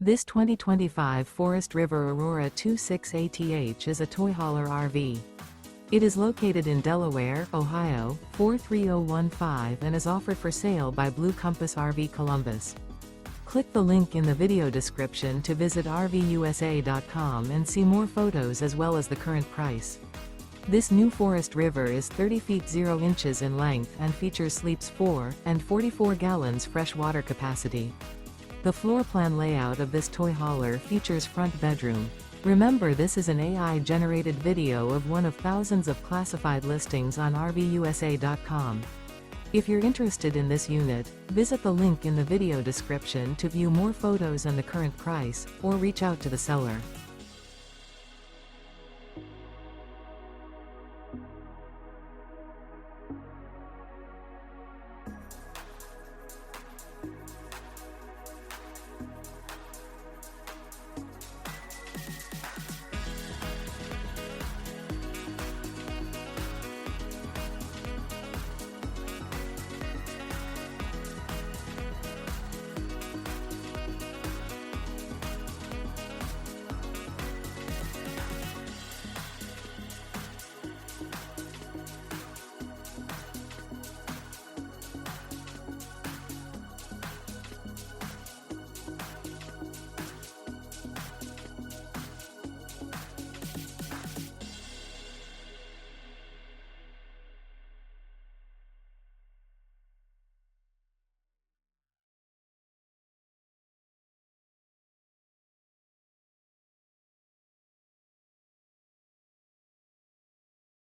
This 2025 Forest River Aurora 26ATH is a toy hauler RV. It is located in Delaware, Ohio, 43015 and is offered for sale by Blue Compass RV Columbus. Click the link in the video description to visit RVUSA.com and see more photos as well as the current price. This new Forest River is 30 feet 0 inches in length and features sleeps 4 and 44 gallons fresh water capacity. The floor plan layout of this toy hauler features front bedroom. Remember, this is an AI-generated video of one of thousands of classified listings on RVUSA.com. If you're interested in this unit, visit the link in the video description to view more photos and the current price, or reach out to the seller.